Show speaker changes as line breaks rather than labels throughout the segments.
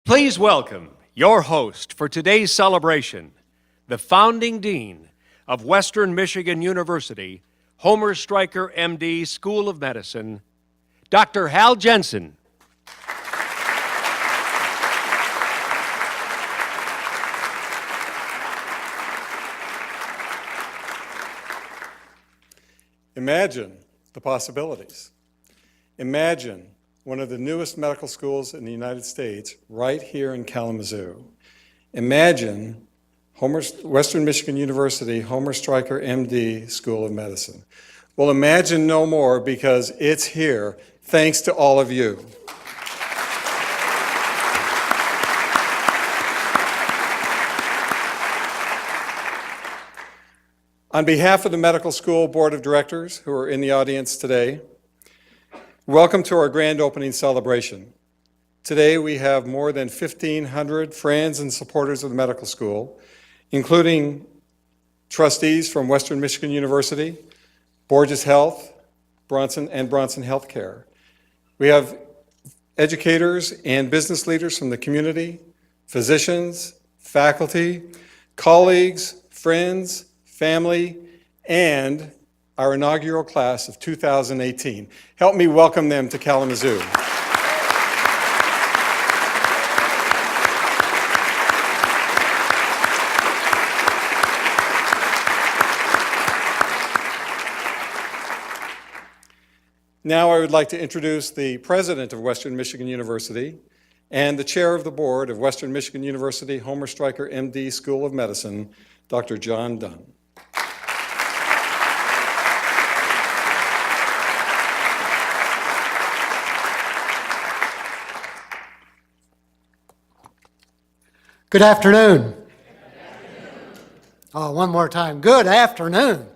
Please welcome your host for today's celebration, the founding dean of Western Michigan University, Homer Stryker, MD, School of Medicine, Dr. Hal Jenson.
Imagine the possibilities. Imagine one of the newest medical schools in the United States right here in Kalamazoo. Imagine Western Michigan University, Homer Stryker, MD, School of Medicine. Well, imagine no more because it's here, thanks to all of you. On behalf of the Medical School Board of Directors who are in the audience today, welcome to our grand opening celebration. Today we have more than 1,500 friends and supporters of the medical school, including trustees from Western Michigan University, Borgess Health, Bronson, and Bronson Healthcare. We have educators and business leaders from the community, physicians, faculty, colleagues, friends, family, and our inaugural class of 2018. Help me welcome them to Kalamazoo. Now I would like to introduce the president of Western Michigan University and the chair of the board of Western Michigan University, Homer Stryker, MD, School of Medicine, Dr. John Dunn.
Good afternoon. Oh, one more time. Good afternoon.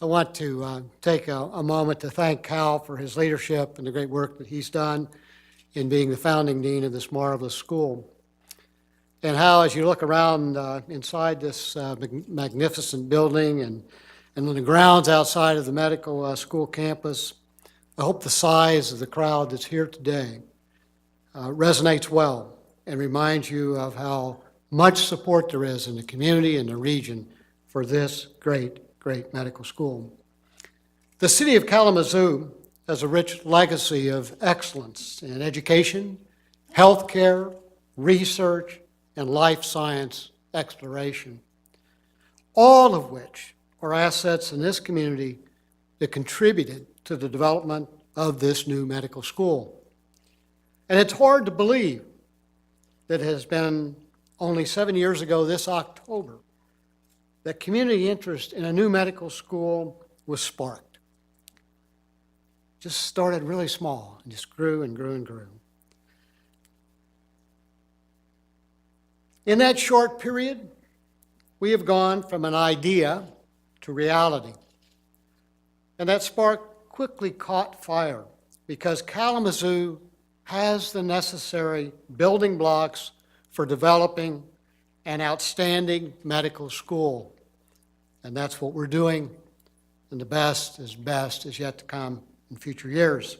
I want to take a moment to thank Hal for his leadership and the great work that he's done in being the founding dean of this marvelous school. And Hal, as you look around inside this magnificent building and on the grounds outside of the medical school campus, I hope the size of the crowd that's here today resonates well and reminds you of how much support there is in the community and the region for this great medical school. The city of Kalamazoo has a rich legacy of excellence in education, healthcare, research, and life science exploration, all of which are assets in this community that contributed to the development of this new medical school. And it's hard to believe that it has been only 7 years ago this October that community interest in a new medical school was sparked. Just started really small and just grew and grew and grew. In that short period, we have gone from an idea to reality. And that spark quickly caught fire because Kalamazoo has the necessary building blocks for developing an outstanding medical school. And that's what we're doing, and the best is yet to come in future years.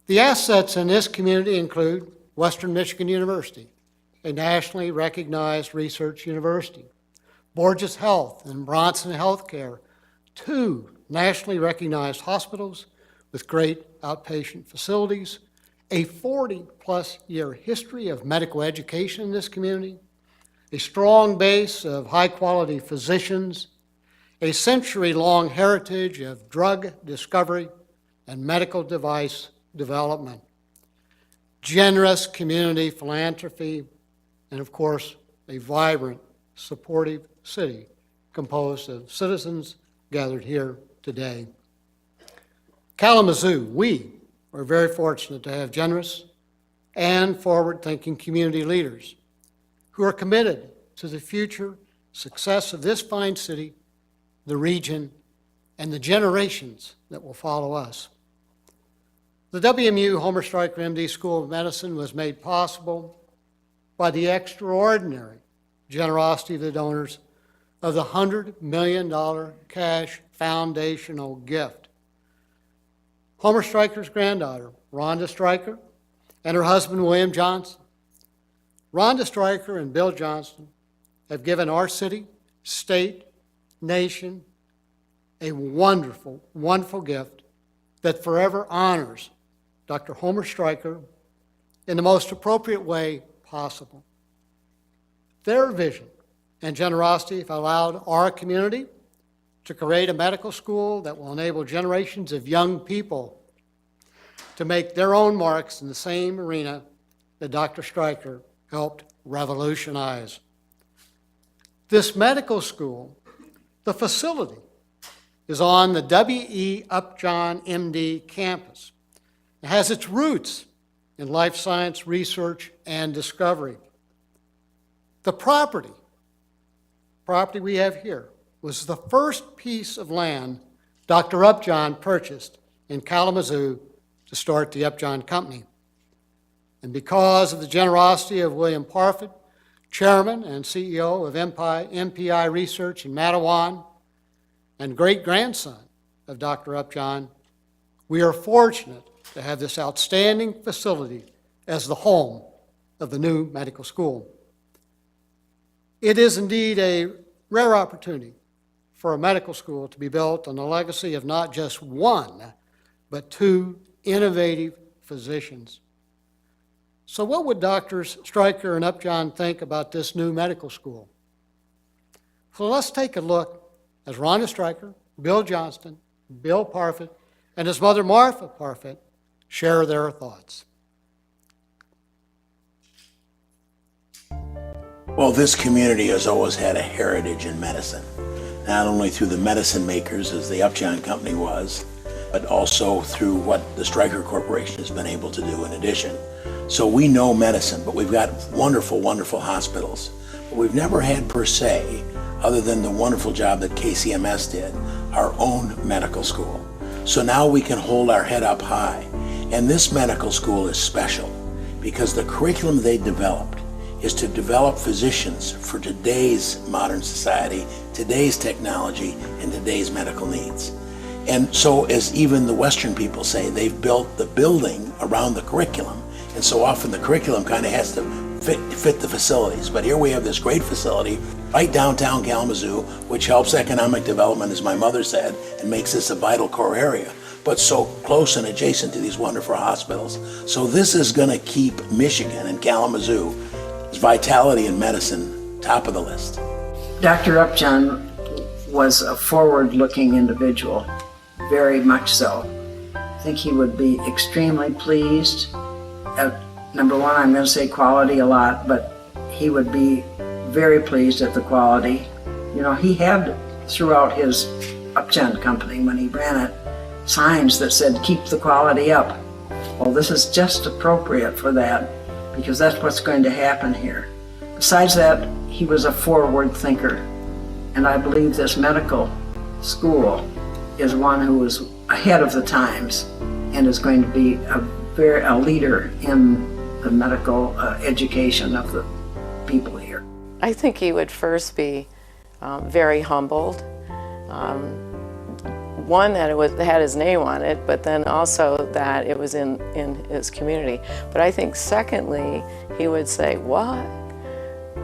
The assets in this community include Western Michigan University, a nationally recognized research university, Borgess Health and Bronson Healthcare, two nationally recognized hospitals with great outpatient facilities, a 40-plus year history of medical education in this community, a strong base of high-quality physicians, a century-long heritage of drug discovery and medical device development, generous community philanthropy, and of course, a vibrant, supportive city composed of citizens gathered here today. Kalamazoo, we are very fortunate to have generous and forward-thinking community leaders who are committed to the future success of this fine city, the region, and the generations that will follow us. The WMU Homer Stryker MD School of Medicine was made possible by the extraordinary generosity of the donors of the $100 million cash foundational gift. Homer Stryker's granddaughter, Rhonda Stryker, and her husband, William Johnson. Rhonda Stryker and Bill Johnston have given our city, state, nation a wonderful, wonderful gift that forever honors Dr. Homer Stryker in the most appropriate way possible. Their vision and generosity have allowed our community to create a medical school that will enable generations of young people to make their own marks in the same arena that Dr. Stryker helped revolutionize. This medical school, the facility, is on the W.E. Upjohn, M.D. campus. It has its roots in life science research and discovery. The property we have here was the first piece of land Dr. Upjohn purchased in Kalamazoo to start the Upjohn Company. And because of the generosity of William Parfit, Chairman and CEO of MPI Research in Mattawan, and great-grandson of Dr. Upjohn, we are fortunate to have this outstanding facility as the home of the new medical school. It is indeed a rare opportunity for a medical school to be built on the legacy of not just one, but two innovative physicians. So what would Drs. Stryker and Upjohn think about this new medical school? So let's take a look as Rhonda Stryker, Bill Johnston, Bill Parfit, and his mother Martha Parfit share their thoughts.
Well, this community has always had a heritage in medicine, not only through the medicine makers, as the Upjohn Company was, but also through what the Stryker Corporation has been able to do in addition. So we know medicine, but we've got wonderful, wonderful hospitals. But we've never had per se, other than the wonderful job that KCMS did, our own medical school. So now we can hold our head up high. And this medical school is special because the curriculum they developed is to develop physicians for today's modern society, today's technology, and today's medical needs. And so, as even the Western people say, they've built the building around the curriculum. And so often the curriculum kind of has to fit the facilities. But here we have this great facility right downtown Kalamazoo, which helps economic development, as my mother said, and makes this a vital core area, but so close and adjacent to these wonderful hospitals. So this is going to keep Michigan and Kalamazoo's vitality in medicine top of the list.
Dr. Upjohn was a forward-looking individual, very much so. I think he would be extremely pleased at, number one, I'm going to say quality a lot, but he would be very pleased at the quality. You know, he had throughout his Upjohn Company, when he ran it, signs that said, keep the quality up. Well, this is just appropriate for that, because that's what's going to happen here. Besides that, he was a forward thinker, and I believe this medical school is one who is ahead of the times and is going to be a leader in the medical education of the people here.
I think he would first be very humbled. One, that it had his name on it, but then also that it was in his community. But I think secondly, he would say, what?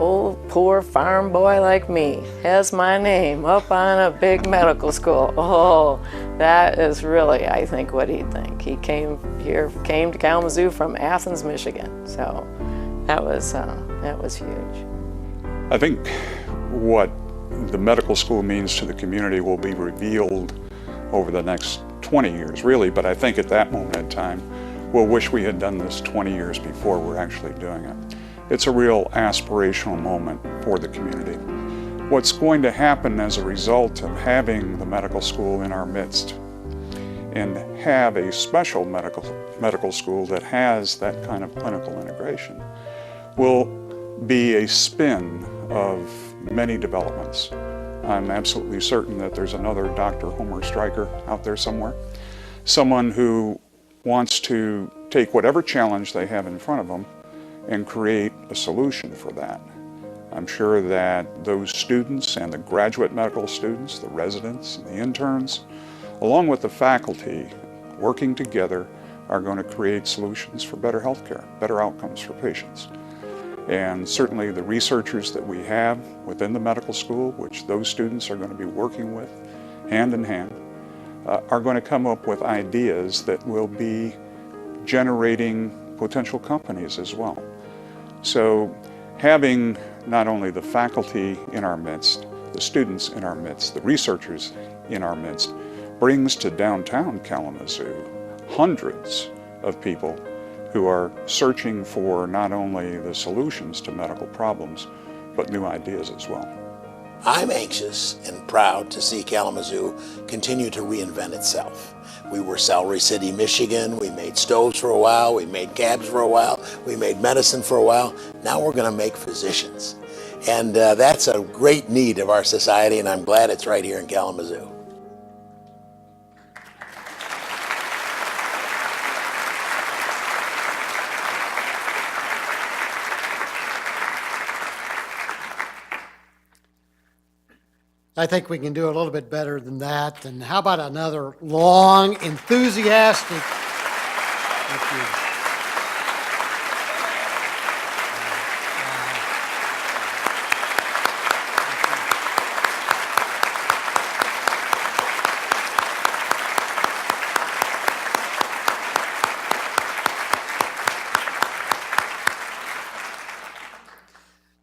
Old poor farm boy like me has my name up on a big medical school. Oh, that is really, I think, what he'd think. He came to Kalamazoo from Athens, Michigan. So that was huge.
I think what the medical school means to the community will be revealed over the next 20 years, really, but I think at that moment in time, we'll wish we had done this 20 years before we're actually doing it. It's a real aspirational moment for the community. What's going to happen as a result of having the medical school in our midst and have a special medical school that has that kind of clinical integration will be a spin of many developments. I'm absolutely certain that there's another Dr. Homer Stryker out there somewhere, someone who wants to take whatever challenge they have in front of them and create a solution for that. I'm sure that those students and the graduate medical students, the residents and the interns, along with the faculty, working together, are going to create solutions for better health care, better outcomes for patients. And certainly the researchers that we have within the medical school, which those students are going to be working with hand in hand, are going to come up with ideas that will be generating potential companies as well. So having not only the faculty in our midst, the students in our midst, the researchers in our midst, brings to downtown Kalamazoo hundreds of people who are searching for not only the solutions to medical problems, but new ideas as well.
I'm anxious and proud to see Kalamazoo continue to reinvent itself. We were Celery City, Michigan. We made stoves for a while. We made cabs for a while. We made medicine for a while. Now we're going to make physicians. And that's a great need of our society, and I'm glad it's right here in Kalamazoo.
I think we can do a little bit better than that. And how about another long, enthusiastic, thank you.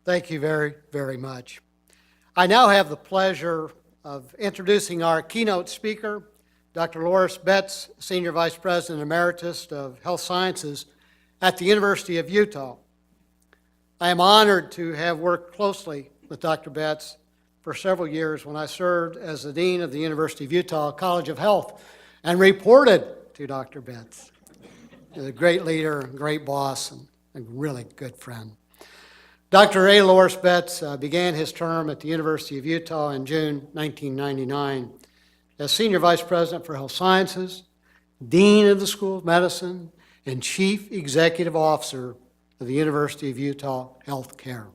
Thank you very, very much. I now have the pleasure of introducing our keynote speaker, Dr. Lorris Betz, Senior Vice President Emeritus of Health Sciences at the University of Utah. I am honored to have worked closely with Dr. Betz for several years when I served as the Dean of the University of Utah College of Health and reported to Dr. Betz. He's a great leader, great boss, and a really good friend. Dr. A. Lorris Betz began his term at the University of Utah in June 1999 as Senior Vice President for Health Sciences, Dean of the School of Medicine, and Chief Executive Officer of the University of Utah Health Care,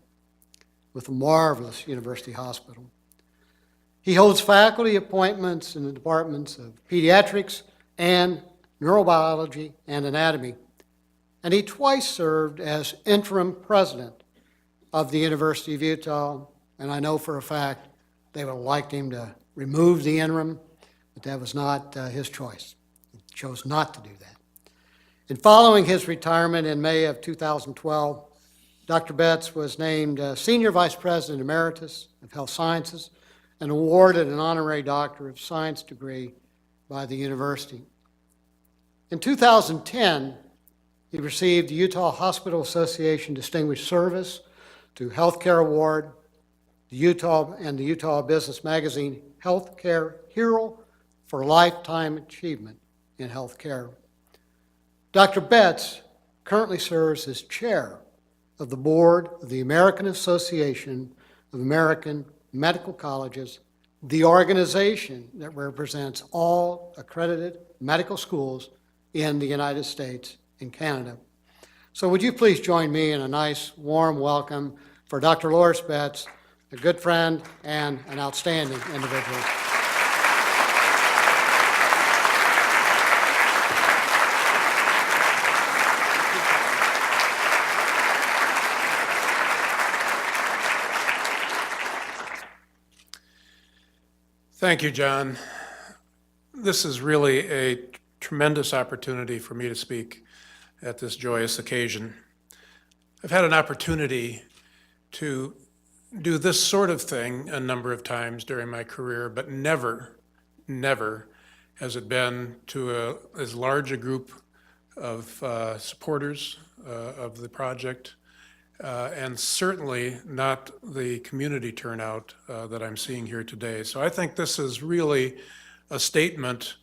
with a marvelous university hospital. He holds faculty appointments in the departments of pediatrics and neurobiology and anatomy, and he twice served as interim president of the University of Utah, and I know for a fact they would have liked him to remove the interim, but that was not his choice. He chose not to do that. And following his retirement in May of 2012, Dr. Betz was named Senior Vice President Emeritus of Health Sciences and awarded an honorary Doctor of Science degree by the university. In 2010, he received the Utah Hospital Association Distinguished Service to Healthcare Award, the Utah Business Magazine Healthcare Hero for Lifetime Achievement in Healthcare. Dr. Betz currently serves as chair of the board of the American Association of American Medical Colleges, the organization that represents all accredited medical schools in the United States and Canada. So would you please join me in a nice, warm welcome for Dr. Lorris Betz, a good friend and an outstanding individual.
Thank you, John. This is really a tremendous opportunity for me to speak at this joyous occasion. I've had an opportunity to do this sort of thing a number of times during my career, but never has it been to as large a group of supporters of the project, and certainly not the community turnout that I'm seeing here today. So I think this is really a statement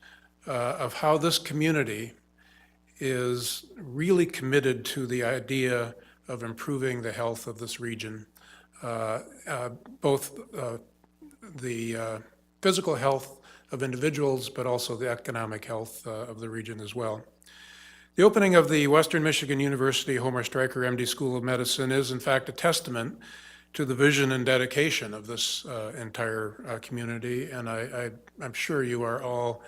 of how this community is really committed to the idea of improving the health of this region, both the physical health of individuals, but also the economic health of the region as well. The opening of the Western Michigan University Homer Stryker MD School of Medicine is in fact a testament to the vision and dedication of this entire community, and I'm sure you are all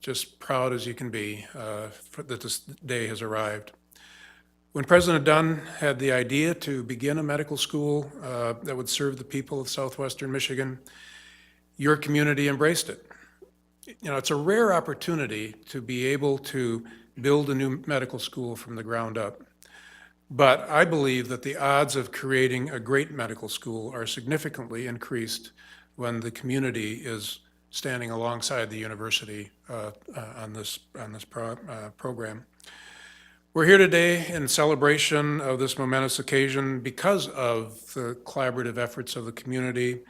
just proud as you can be that this day has arrived. When President Dunn had the idea to begin a medical school that would serve the people of southwestern Michigan, your community embraced it. You know, it's a rare opportunity to be able to build a new medical school from the ground up. But I believe that the odds of creating a great medical school are significantly increased when the community is standing alongside the university on this program. We're here today in celebration of this momentous occasion because of the collaborative efforts of the community,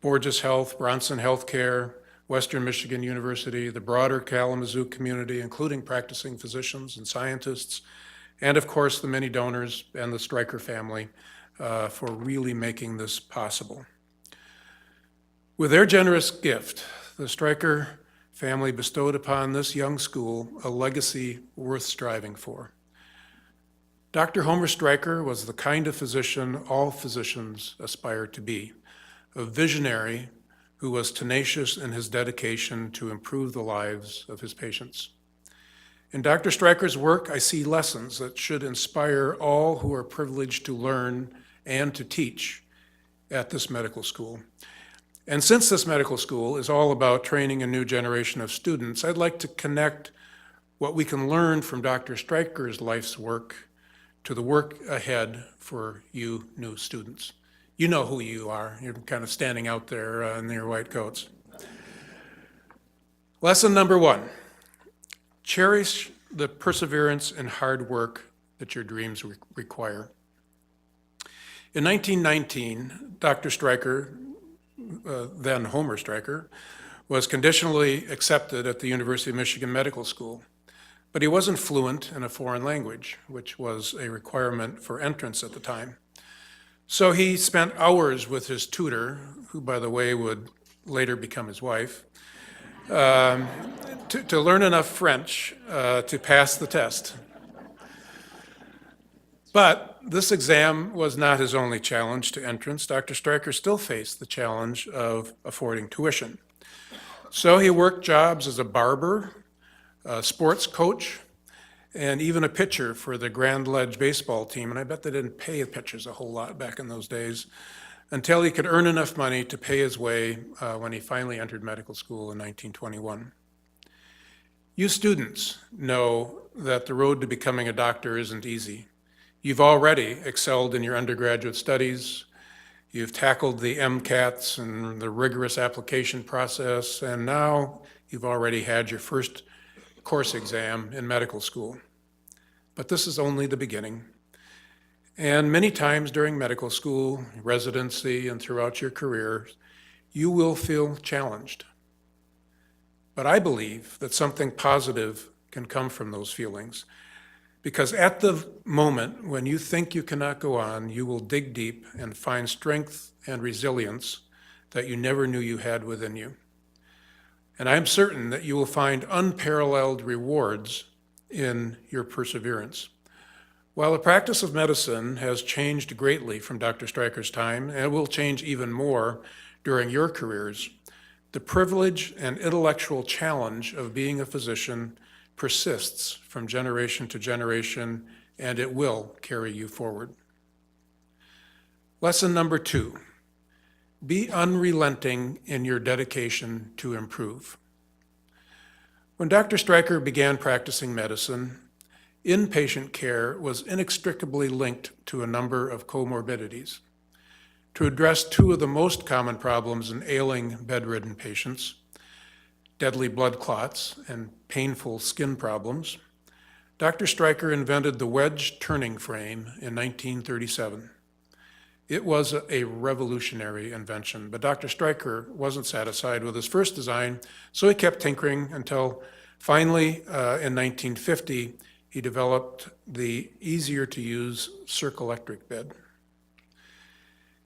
Borgess Health, Bronson Healthcare, Western Michigan University, the broader Kalamazoo community, including practicing physicians and scientists, and of course the many donors and the Stryker family for really making this possible. With their generous gift, the Stryker family bestowed upon this young school a legacy worth striving for. Dr. Homer Stryker was the kind of physician all physicians aspire to be, a visionary who was tenacious in his dedication to improve the lives of his patients. In Dr. Stryker's work, I see lessons that should inspire all who are privileged to learn and to teach at this medical school. And since this medical school is all about training a new generation of students, I'd like to connect what we can learn from Dr. Stryker's life's work to the work ahead for you new students. You know who you are. You're kind of standing out there in your white coats. Lesson number 1, cherish the perseverance and hard work that your dreams require. In 1919, Dr. Stryker, then Homer Stryker, was conditionally accepted at the University of Michigan Medical School. But he wasn't fluent in a foreign language, which was a requirement for entrance at the time. So he spent hours with his tutor, who, by the way, would later become his wife, to learn enough French to pass the test. But this exam was not his only challenge to entrance. Dr. Stryker still faced the challenge of affording tuition. So he worked jobs as a barber, a sports coach, and even a pitcher for the Grand Ledge baseball team. And I bet they didn't pay pitchers a whole lot back in those days, until he could earn enough money to pay his way when he finally entered medical school in 1921. You students know that the road to becoming a doctor isn't easy. You've already excelled in your undergraduate studies. You've tackled the MCATs and the rigorous application process, and now you've already had your first course exam in medical school. But this is only the beginning. And many times during medical school, residency, and throughout your career, you will feel challenged. But I believe that something positive can come from those feelings, because at the moment when you think you cannot go on, you will dig deep and find strength and resilience that you never knew you had within you. And I'm certain that you will find unparalleled rewards in your perseverance. While the practice of medicine has changed greatly from Dr. Stryker's time, and it will change even more during your careers, the privilege and intellectual challenge of being a physician persists from generation to generation, and it will carry you forward. Lesson number 2. Be unrelenting in your dedication to improve. When Dr. Stryker began practicing medicine, inpatient care was inextricably linked to a number of comorbidities. To address 2 of the most common problems in ailing bedridden patients, deadly blood clots and painful skin problems, Dr. Stryker invented the wedge turning frame in 1937. It was a revolutionary invention, but Dr. Stryker wasn't satisfied with his first design, so he kept tinkering until finally, in 1950, he developed the easier-to-use circ-electric bed.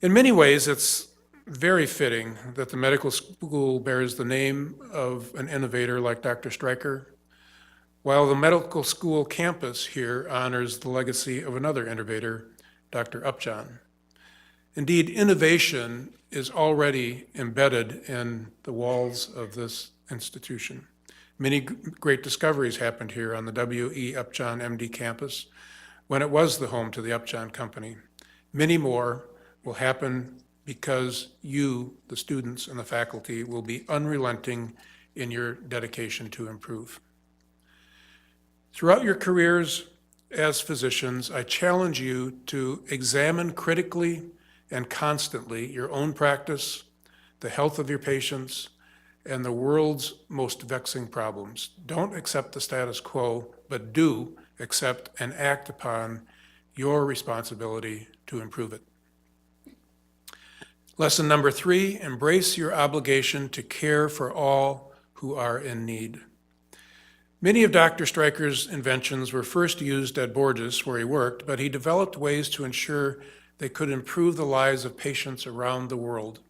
In many ways, it's very fitting that the medical school bears the name of an innovator like Dr. Stryker, while the medical school campus here honors the legacy of another innovator, Dr. Upjohn. Indeed, innovation is already embedded in the walls of this institution. Many great discoveries happened here on the W.E. Upjohn MD campus when it was the home to the Upjohn Company. Many more will happen because you, the students and the faculty, will be unrelenting in your dedication to improve. Throughout your careers as physicians, I challenge you to examine critically and constantly your own practice, the health of your patients, and the world's most vexing problems. Don't accept the status quo, but do accept and act upon your responsibility to improve it. Lesson number 3, embrace your obligation to care for all who are in need. Many of Dr. Stryker's inventions were first used at Borgess, where he worked, but he developed ways to ensure they could improve the lives of patients around the world.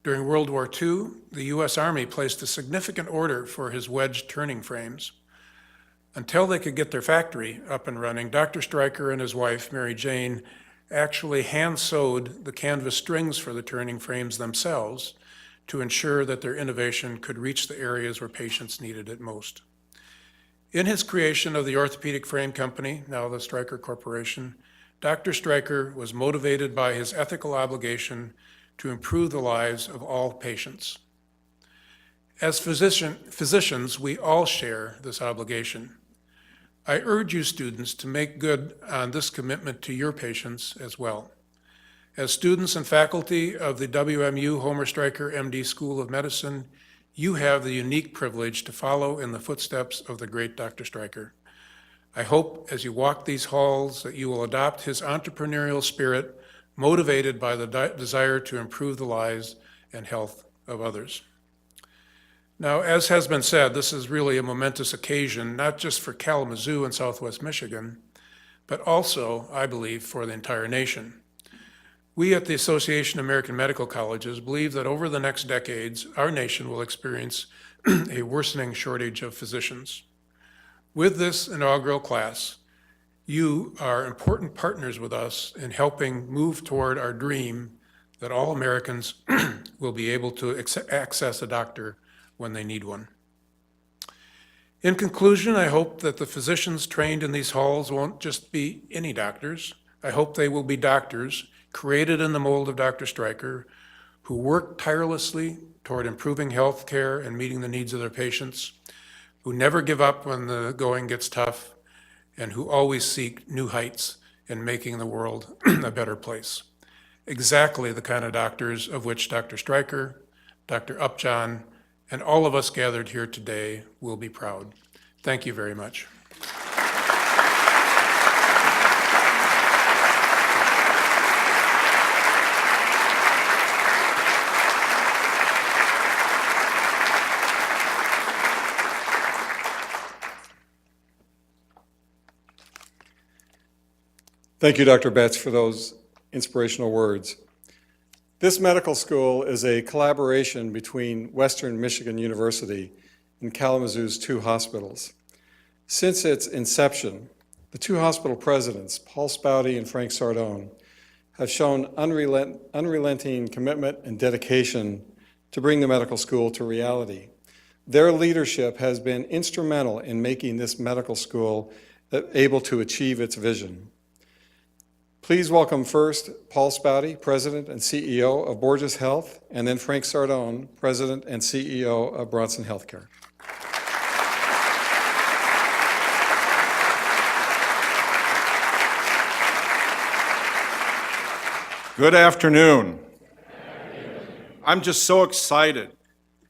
During World War II, the U.S. Army placed a significant order for his wedge turning frames. Until they could get their factory up and running, Dr. Stryker and his wife, Mary Jane, actually hand-sewed the canvas strings for the turning frames themselves to ensure that their innovation could reach the areas where patients needed it most. In his creation of the Orthopedic Frame Company, now the Stryker Corporation, Dr. Stryker was motivated by his ethical obligation to improve the lives of all patients. As physicians, we all share this obligation. I urge you students to make good on this commitment to your patients as well. As students and faculty of the WMU Homer Stryker MD School of Medicine, you have the unique privilege to follow in the footsteps of the great Dr. Stryker. I hope as you walk these halls that you will adopt his entrepreneurial spirit, motivated by the desire to improve the lives and health of others. Now, as has been said, this is really a momentous occasion, not just for Kalamazoo and Southwest Michigan, but also, I believe, for the entire nation. We at the Association of American Medical Colleges believe that over the next decades, our nation will experience a worsening shortage of physicians. With this inaugural class, you are important partners with us in helping move toward our dream that all Americans will be able to access a doctor when they need one. In conclusion, I hope that the physicians trained in these halls won't just be any doctors. I hope they will be doctors created in the mold of Dr. Stryker, who work tirelessly toward improving health care and meeting the needs of their patients, who never give up when the going gets tough, and who always seek new heights in making the world a better place. Exactly the kind of doctors of which Dr. Stryker, Dr. Upjohn, and all of us gathered here today will be proud. Thank you very much.
Thank you, Dr. Betz, for those inspirational words. This medical school is a collaboration between Western Michigan University and Kalamazoo's 2 hospitals. Since its inception, the 2 hospital presidents, Paul Spaude and Frank Sardone, have shown unrelenting commitment and dedication to bring the medical school to reality. Their leadership has been instrumental in making this medical school able to achieve its vision. Please welcome first Paul Spaude, President and CEO of Borgess Health, and then Frank Sardone, President and CEO of Bronson Healthcare.
Good afternoon. I'm just so excited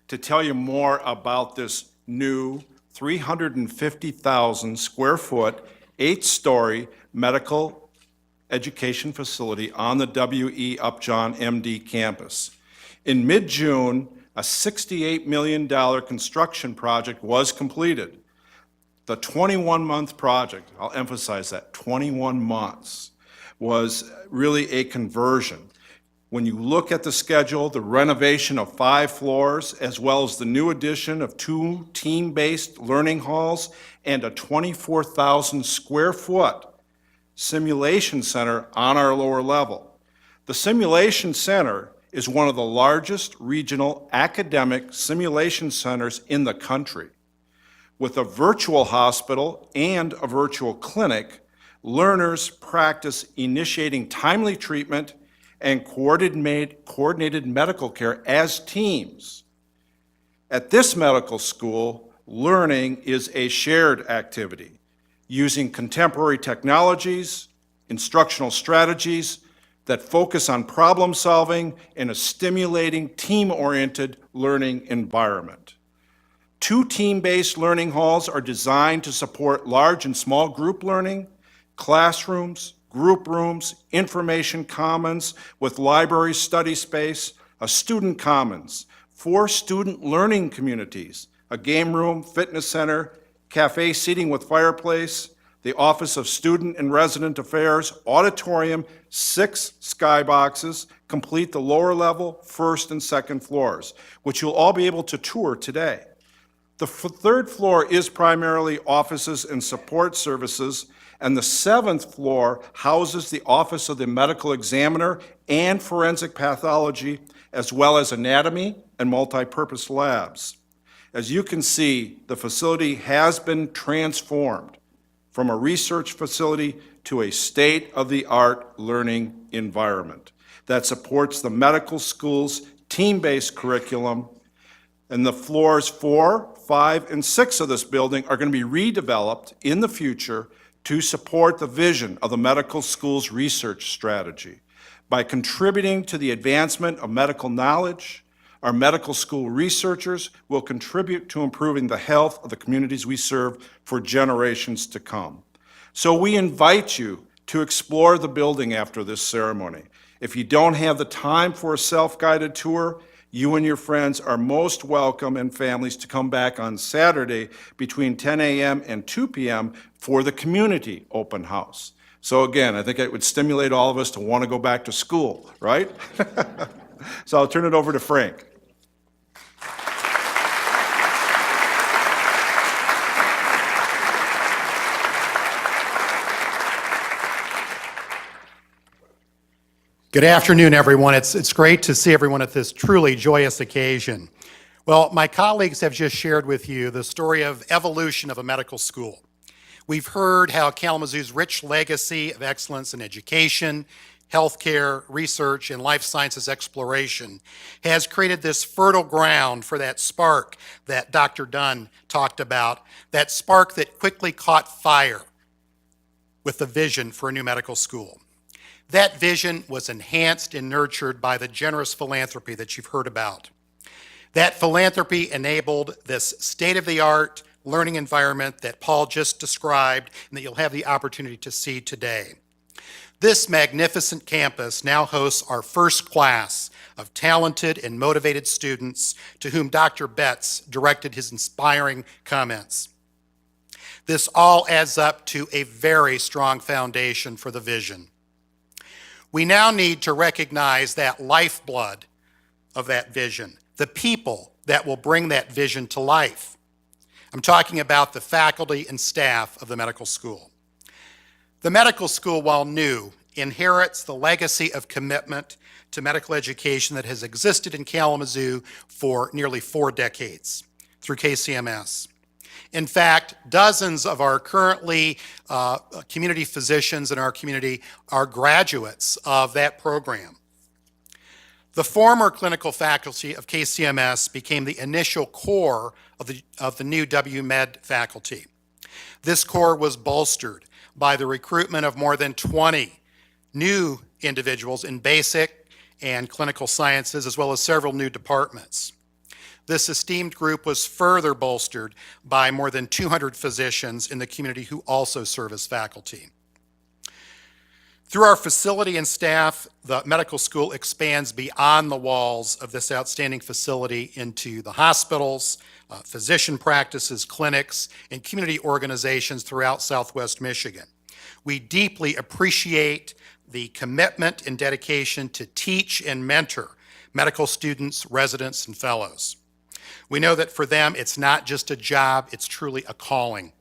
to tell you more about this new 350,000 square foot, 8-story medical education facility on the W.E. Upjohn MD campus. In mid-June, a $68 million construction project was completed. The 21-month project, I'll emphasize that, 21 months, was really a conversion. When you look at the schedule, the renovation of 5 floors, as well as the new addition of 2 team-based learning halls and a 24,000 square foot simulation center on our lower level. The simulation center is one of the largest regional academic simulation centers in the country. With a virtual hospital and a virtual clinic, learners practice initiating timely treatment and coordinated medical care as teams. At this medical school, learning is a shared activity, using contemporary technologies, instructional strategies that focus on problem solving in a stimulating, team-oriented learning environment. 2 team-based learning halls are designed to support large and small group learning, classrooms, group rooms, information commons with library study space, a student commons, 4 student learning communities, a game room, fitness center, cafe seating with fireplace, the Office of Student and Resident Affairs, auditorium, 6 skyboxes complete the lower level, 1st and 2nd floors, which you'll all be able to tour today. The 3rd floor is primarily offices and support services, and the 7th floor houses the Office of the Medical Examiner and Forensic Pathology, as well as anatomy and multi-purpose labs. As you can see, the facility has been transformed from a research facility to a state-of-the-art learning environment that supports the medical school's team-based curriculum. And the floors 4, 5, and 6 of this building are going to be redeveloped in the future to support the vision of the medical school's research strategy. By contributing to the advancement of medical knowledge, our medical school researchers will contribute to improving the health of the communities we serve for generations to come. So we invite you to explore the building after this ceremony. If you don't have the time for a self-guided tour, you and your friends are most welcome, and families, to come back on Saturday between 10 a.m. and 2 p.m. for the community open house. So again, I think it would stimulate all of us to want to go back to school, right? So I'll turn it over to Frank.
Good afternoon, everyone. It's great to see everyone at this truly joyous occasion. Well, my colleagues have just shared with you the story of evolution of a medical school. We've heard how Kalamazoo's rich legacy of excellence in education, healthcare, research, and life sciences exploration has created this fertile ground for that spark that Dr. Dunn talked about, that spark that quickly caught fire with the vision for a new medical school. That vision was enhanced and nurtured by the generous philanthropy that you've heard about. That philanthropy enabled this state-of-the-art learning environment that Paul just described and that you'll have the opportunity to see today. This magnificent campus now hosts our first class of talented and motivated students to whom Dr. Betz directed his inspiring comments. This all adds up to a very strong foundation for the vision. We now need to recognize that lifeblood of that vision, the people that will bring that vision to life. I'm talking about the faculty and staff of the medical school. The medical school, while new, inherits the legacy of commitment to medical education that has existed in Kalamazoo for nearly 4 decades through KCMS. In fact, dozens of our currently community physicians in our community are graduates of that program. The former clinical faculty of KCMS became the initial core of the new WMed faculty. This core was bolstered by the recruitment of more than 20 new individuals in basic and clinical sciences, as well as several new departments. This esteemed group was further bolstered by more than 200 physicians in the community who also serve as faculty. Through our facility and staff, the medical school expands beyond the walls of this outstanding facility into the hospitals, physician practices, clinics, and community organizations throughout Southwest Michigan. We deeply appreciate the commitment and dedication to teach and mentor medical students, residents, and fellows. We know that for them, it's not just a job, it's truly a calling.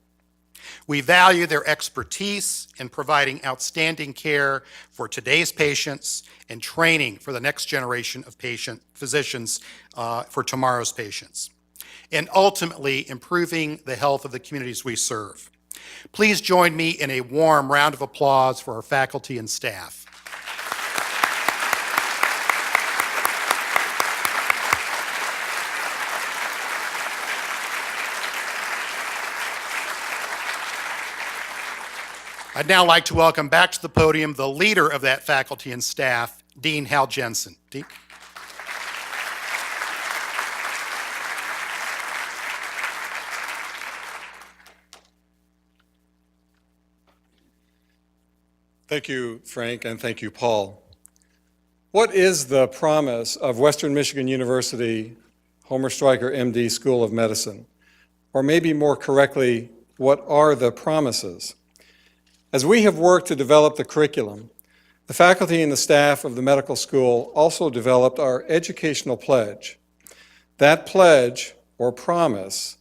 We value their expertise in providing outstanding care for today's patients and training for the next generation of physicians for tomorrow's patients. and ultimately improving the health of the communities we serve. Please join me in a warm round of applause for our faculty and staff. I'd now like to welcome back to the podium the leader of that faculty and staff, Dean Hal Jenson. Dean.
Thank you, Frank, and thank you, Paul. What is the promise of Western Michigan University Homer Stryker, MD, School of Medicine? Or maybe more correctly, what are the promises? As we have worked to develop the curriculum, the faculty and the staff of the medical school also developed our educational pledge. That pledge, or promise,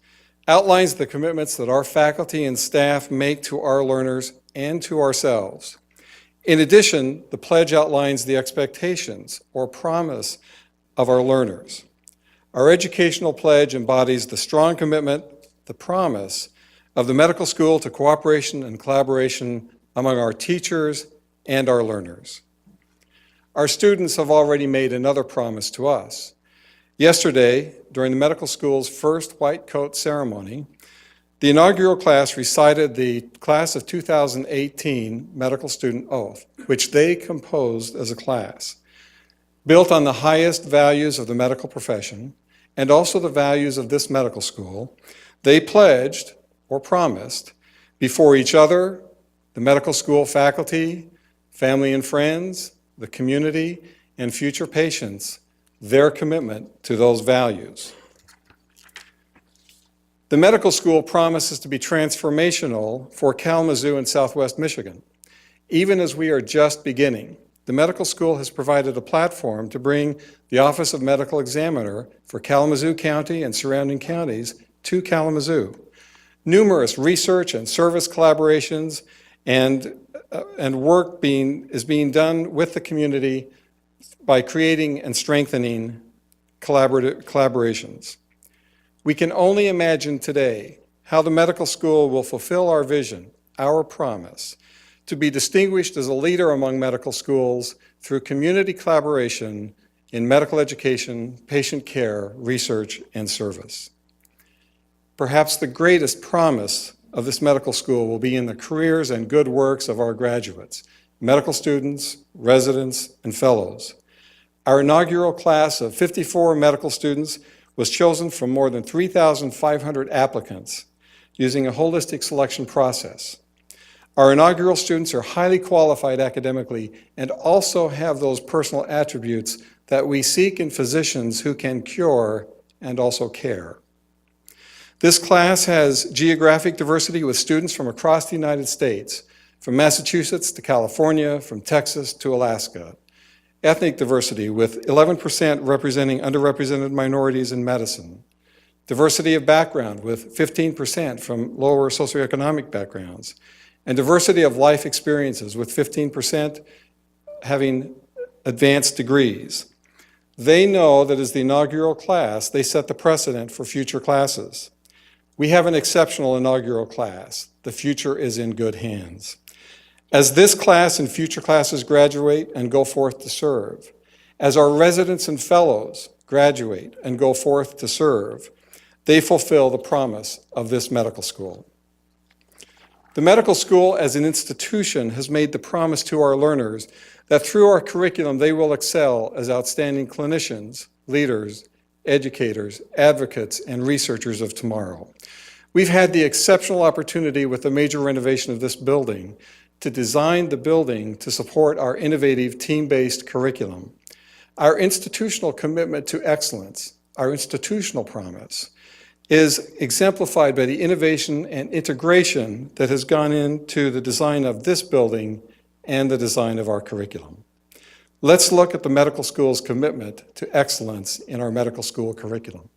outlines the commitments that our faculty and staff make to our learners and to ourselves. In addition, the pledge outlines the expectations, or promise, of our learners. Our educational pledge embodies the strong commitment, the promise, of the medical school to cooperation and collaboration among our teachers and our learners. Our students have already made another promise to us. Yesterday, during the medical school's first white coat ceremony, the inaugural class recited the class of 2018 medical student oath, which they composed as a class, built on the highest values of the medical profession and also the values of this medical school. They pledged, or promised, before each other, the medical school faculty, family and friends, the community, and future patients, their commitment to those values. The medical school promises to be transformational for Kalamazoo and Southwest Michigan. Even as we are just beginning, the medical school has provided a platform to bring the Office of Medical Examiner for Kalamazoo County and surrounding counties to Kalamazoo. Numerous research and service collaborations and work is being done with the community by creating and strengthening collaborations. We can only imagine today how the medical school will fulfill our vision, our promise, to be distinguished as a leader among medical schools through community collaboration in medical education, patient care, research, and service. Perhaps the greatest promise of this medical school will be in the careers and good works of our graduates, medical students, residents, and fellows. Our inaugural class of 54 medical students was chosen from more than 3,500 applicants using a holistic selection process. Our inaugural students are highly qualified academically and also have those personal attributes that we seek in physicians who can cure and also care. This class has geographic diversity with students from across the United States, from Massachusetts to California, from Texas to Alaska. Ethnic diversity with 11% representing underrepresented minorities in medicine. Diversity of background with 15% from lower socioeconomic backgrounds. And diversity of life experiences with 15% having advanced degrees. They know that as the inaugural class, they set the precedent for future classes. We have an exceptional inaugural class. The future is in good hands. As this class and future classes graduate and go forth to serve, as our residents and fellows graduate and go forth to serve, they fulfill the promise of this medical school. The medical school as an institution has made the promise to our learners that through our curriculum they will excel as outstanding clinicians, leaders, educators, advocates, and researchers of tomorrow. We've had the exceptional opportunity with the major renovation of this building to design the building to support our innovative team-based curriculum. Our institutional commitment to excellence, our institutional promise, is exemplified by the innovation and integration that has gone into the design of this building and the design of our curriculum. Let's look at the medical school's commitment to excellence in our medical school curriculum.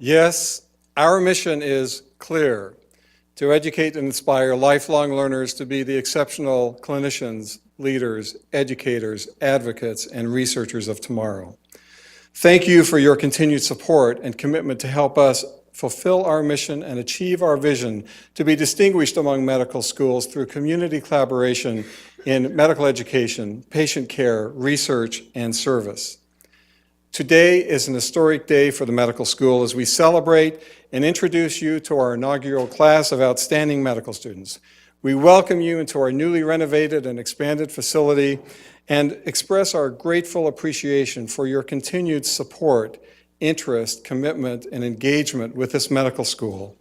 Yes, our mission is clear: to educate and inspire lifelong learners to be the exceptional clinicians, leaders, educators, advocates, and researchers of tomorrow. Thank you for your continued support and commitment to help us fulfill our mission and achieve our vision to be distinguished among medical schools through community collaboration in medical education, patient care, research, and service. Today is an historic day for the medical school as we celebrate and introduce you to our inaugural class of outstanding medical students. We welcome you into our newly renovated and expanded facility and express our grateful appreciation for your continued support, interest, commitment, and engagement with this medical school.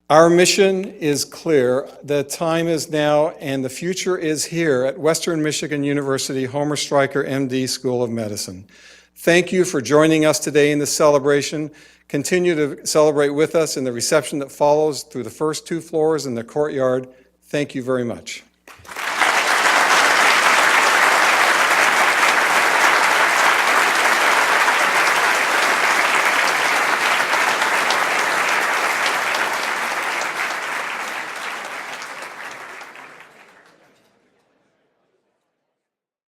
Our mission is clear. The time is now and the future is here at Western Michigan University Homer Stryker, MD, School of Medicine. Thank you for joining us today in this celebration. Continue to celebrate with us in the reception that follows through the first 2 floors in the courtyard. Thank you very much.